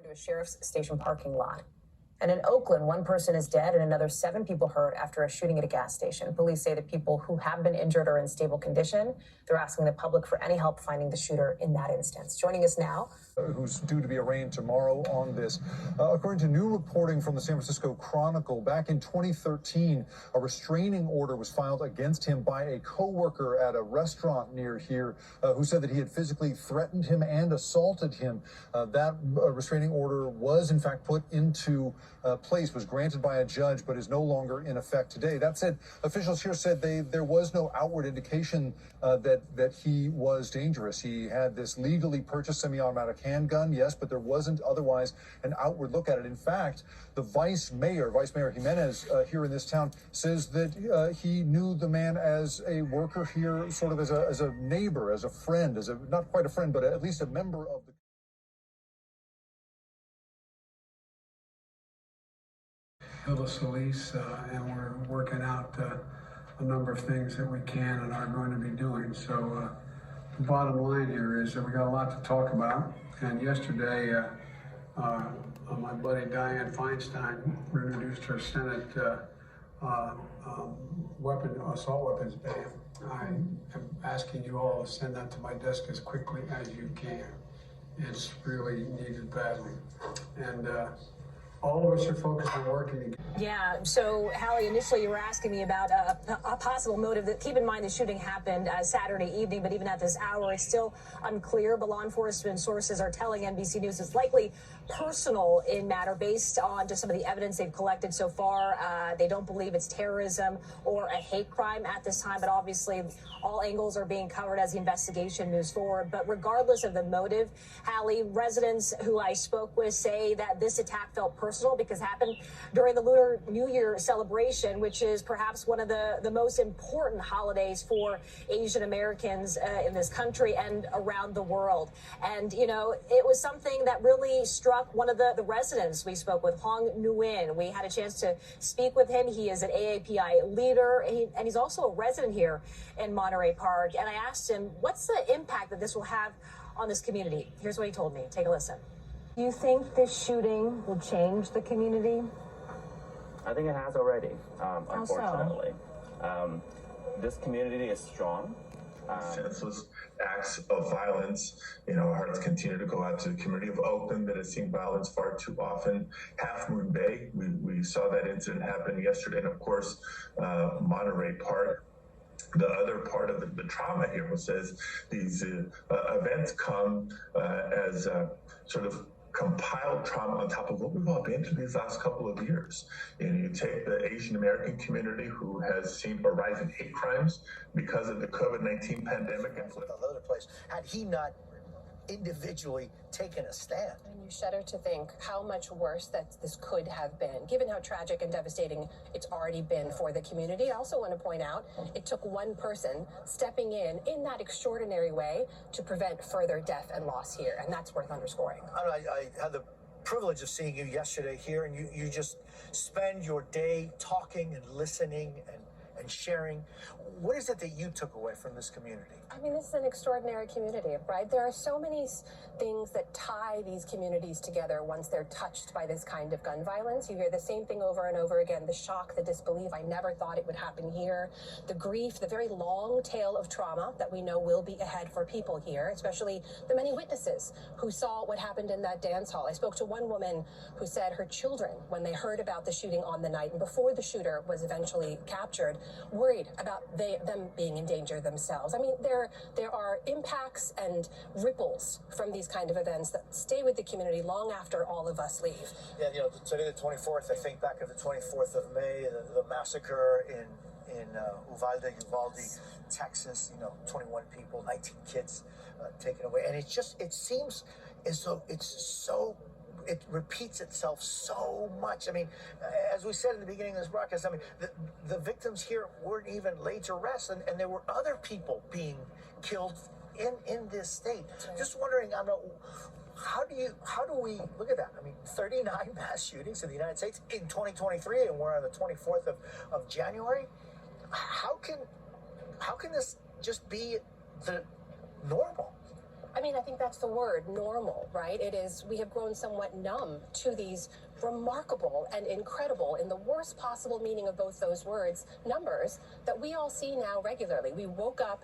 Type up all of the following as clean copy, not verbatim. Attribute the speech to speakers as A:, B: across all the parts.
A: into a sheriff's station parking lot. And in Oakland, one person is dead and another 7 people hurt after a shooting at a gas station. Police say the people who have been injured are in stable condition. They're asking the public for any help finding the shooter in that instance. Joining us now,
B: who's due to be arraigned tomorrow on this. According to new reporting from the San Francisco Chronicle, back in 2013, a restraining order was filed against him by a co-worker at a restaurant near here who said that he had physically threatened him and assaulted him. That restraining order was in fact put into place, was granted by a judge, but is no longer in effect today. That said, officials here said there was no outward indication that he was dangerous. He had this legally purchased semi-automatic handgun, yes, but there wasn't otherwise an outward look at it. In fact, the Vice Mayor Jimenez here in this town says that he knew the man as a worker here, sort of as a neighbor, as a friend, as a, not quite a friend, but at least a member of the
C: Solis, and we're working out a number of things that we can and are going to be doing. So the bottom line here is that we got a lot to talk about. And yesterday, my buddy Dianne Feinstein introduced her Senate assault weapons ban. I am asking you all to send that to my desk as quickly as you can. It's really needed badly. And all of us are focused on working.
A: Yeah, so Hallie, initially you were asking me about a possible motive. Keep in mind the shooting happened Saturday evening, but even at this hour, it's still unclear. But law enforcement sources are telling NBC News it's likely personal in matter based on just some of the evidence they've collected so far. They don't believe it's terrorism or a hate crime at this time, but obviously all angles are being covered as the investigation moves forward. But regardless of the motive, Hallie, residents who I spoke with say that this attack felt personal because it happened during the Lunar New Year celebration, which is perhaps one of the most important holidays for Asian Americans in this country and around the world. And, you know, it was something that really struck one of the residents we spoke with, Hong Nguyen. We had a chance to speak with him. He is an AAPI leader, and he's also a resident here in Monterey Park. And I asked him, what's the impact that this will have on this community? Here's what he told me. Take a listen. Do you think this shooting will change the community?
D: I think it has already,
A: How
D: unfortunately.
A: so?
D: This community is strong.
E: Senseless acts of violence. You know, our hearts continue to go out to the community of Oakland that has seen violence far too often. Half Moon Bay, we saw that incident happen yesterday, and of course, Monterey Park. The other part of the trauma here was says these events come as sort of compiled trauma on top of what we've all been through these last couple of years. And you take the Asian American community who has seen a rise in hate crimes because of the COVID-19 pandemic. And
F: another place, had he not individually taken a stand.
G: And you shudder to think how much worse that this could have been, given how tragic and devastating it's already been for the community. I also want to point out it took one person stepping in that extraordinary way to prevent further death and loss here, and that's worth underscoring.
F: I had the privilege of seeing you yesterday here, and you just spend your day talking and listening and sharing. What is it that you took away from this community?
G: I mean, this is an extraordinary community, right? There are so many things that tie these communities together once they're touched by this kind of gun violence. You hear the same thing over and over again, the shock, the disbelief. I never thought it would happen here. The grief, the very long tail of trauma that we know will be ahead for people here, especially the many witnesses who saw what happened in that dance hall. I spoke to one woman who said her children, when they heard about the shooting on the night and before the shooter was eventually captured, worried about them being in danger themselves. I mean, there are impacts and ripples from these kind of events that stay with the community long after all of us leave.
F: Yeah, you know, today the 24th, I think back of the 24th of May, the massacre in Uvalde, Texas, you know, 21 people, 19 kids taken away. And it seems as though it repeats itself so much. I mean, as we said in the beginning of this broadcast, I mean, the victims here weren't even laid to rest, and there were other people being killed in this state. Just wondering, I don't know, how do we look at that? I mean, 39 mass shootings in the United States in 2023, and we're on the 24th of January. How can this just be the normal?
G: I I mean, I think that's the word, normal, right? It is, we have grown somewhat numb to these remarkable and incredible, in the worst possible meaning of both those words, numbers that we all see now regularly. We woke up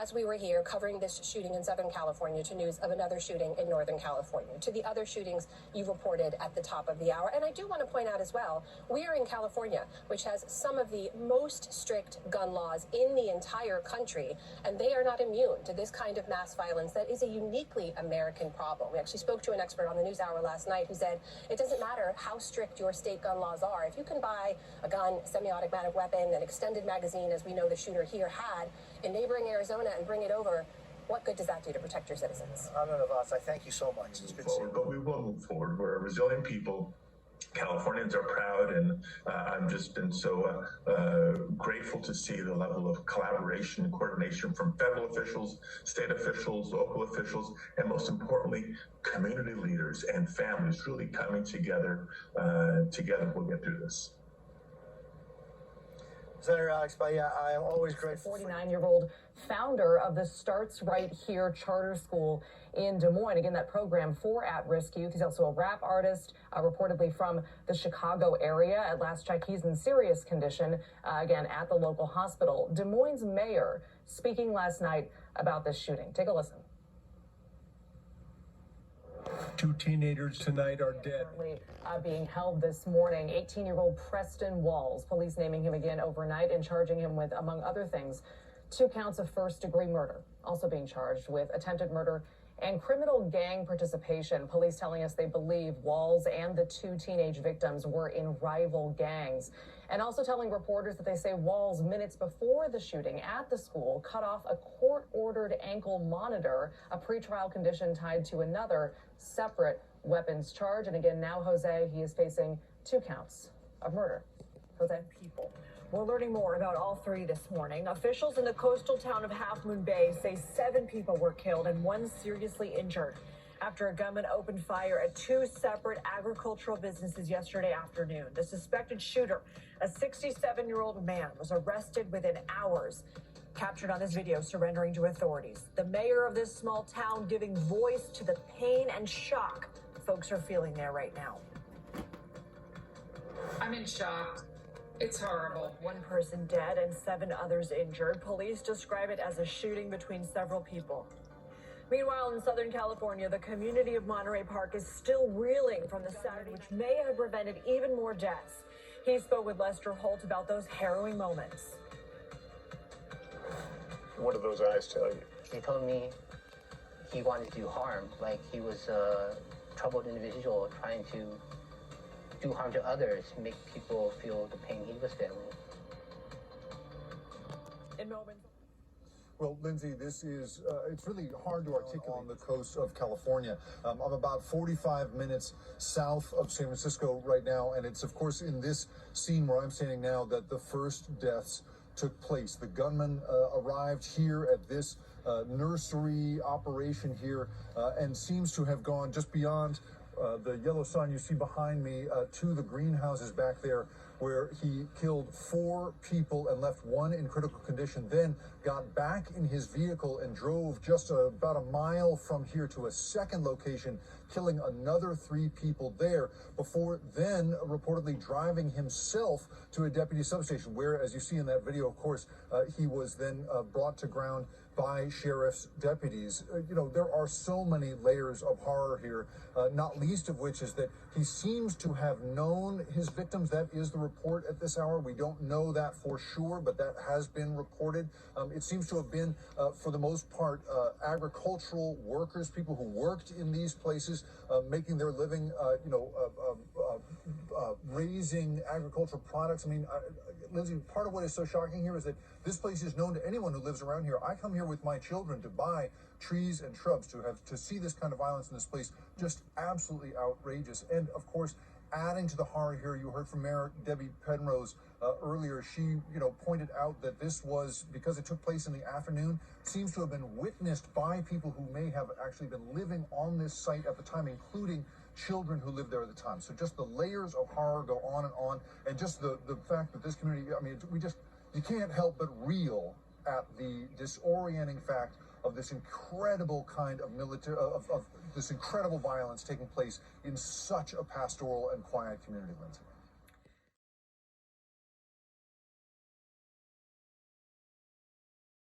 G: as we were here covering this shooting in Southern California to news of another shooting in Northern California, to the other shootings you reported at the top of the hour. And I do want to point out as well, we are in California, which has some of the most strict gun laws in the entire country, and they are not immune to this kind of mass violence that is a uniquely American problem. We actually spoke to an expert on the news hour last night who said it doesn't matter how strict your state gun laws are. If you can buy a gun, semi-automatic weapon, an extended magazine, as we know the shooter here had, in neighboring Arizona, and bring it over, what good does that do to protect your citizens?
F: Navas, I thank you so much. It's good to see you.
E: But we will move forward. We're a resilient people. Californians are proud, and I've just been so grateful to see the level of collaboration and coordination from federal officials, state officials, local officials, and most importantly, community leaders and families really coming together. Together, we'll get through this.
F: Senator Alex, I am always grateful.
H: 49-year-old founder of the Starts Right Here charter school in Des Moines. Again, that program for at-risk youth. He's also a rap artist, reportedly from the Chicago area. At last check, he's in serious condition, again, at the local hospital. Des Moines' mayor speaking last night about this shooting. Take a listen.
I: 2 teenagers tonight are dead.
H: Being held this morning, 18-year-old Preston Walls. Police naming him again overnight and charging him with, among other things, 2 counts of first-degree murder. Also being charged with attempted murder and criminal gang participation. Police telling us they believe Walls and the 2 teenage victims were in rival gangs. And also telling reporters that they say Walls, minutes before the shooting at the school, cut off a court-ordered ankle monitor, a pretrial condition tied to another separate weapons charge. And again, now, Jose, he is facing 2 counts of murder. Jose?
J: People. We're learning more about all 3 this morning. Officials in the coastal town of Half Moon Bay say 7 people were killed and 1 seriously injured after a gunman opened fire at 2 separate agricultural businesses yesterday afternoon. The suspected shooter, a 67-year-old man, was arrested within hours. Captured on this video, surrendering to authorities. The mayor of this small town giving voice to the pain and shock folks are feeling there right now.
K: I'm in shock. It's horrible.
J: 1 person dead and 7 others injured. Police describe it as a shooting between several people. Meanwhile, in Southern California, the community of Monterey Park is still reeling from the Saturday, which may have prevented even more deaths. He spoke with Lester Holt about those harrowing moments.
I: What do those eyes tell you?
L: He told me he wanted to do harm, like he was a troubled individual trying to do harm to others, make people feel the pain he was feeling.
J: In moments.
B: Well, Lindsay, this is, it's really hard to articulate on the coast of California. I'm about 45 minutes south of San Francisco right now, and it's, of course, in this scene where I'm standing now that the first deaths took place. The gunman arrived here at this nursery operation here and seems to have gone just beyond the yellow sign you see behind me to the greenhouses back there, where he killed 4 people and left 1 in critical condition, then got back in his vehicle and drove just about a mile from here to a second location, killing another 3 people there, before then reportedly driving himself to a deputy substation, where, as you see in that video, of course, he was then brought to ground by sheriff's deputies. You know, there are so many layers of horror here, not least of which is that he seems to have known his victims. That is the report at this hour. We don't know that for sure, but that has been reported. It seems to have been, for the most part, agricultural workers, people who worked in these places, making their living, raising agricultural products. I mean, Lindsay, part of what is so shocking here is that this place is known to anyone who lives around here. I come here with my children to buy trees and shrubs. To see this kind of violence in this place, just absolutely outrageous. And of course, adding to the horror here, you heard from Mayor Debbie Penrose earlier. She, pointed out that this was, because it took place in the afternoon, seems to have been witnessed by people who may have actually been living on this site at the time, including children who lived there at the time. So just the layers of horror go on, and just the fact that this community, I mean, you can't help but reel at the disorienting fact of this incredible kind of military, of this incredible violence taking place in such a pastoral and quiet community, Lindsay.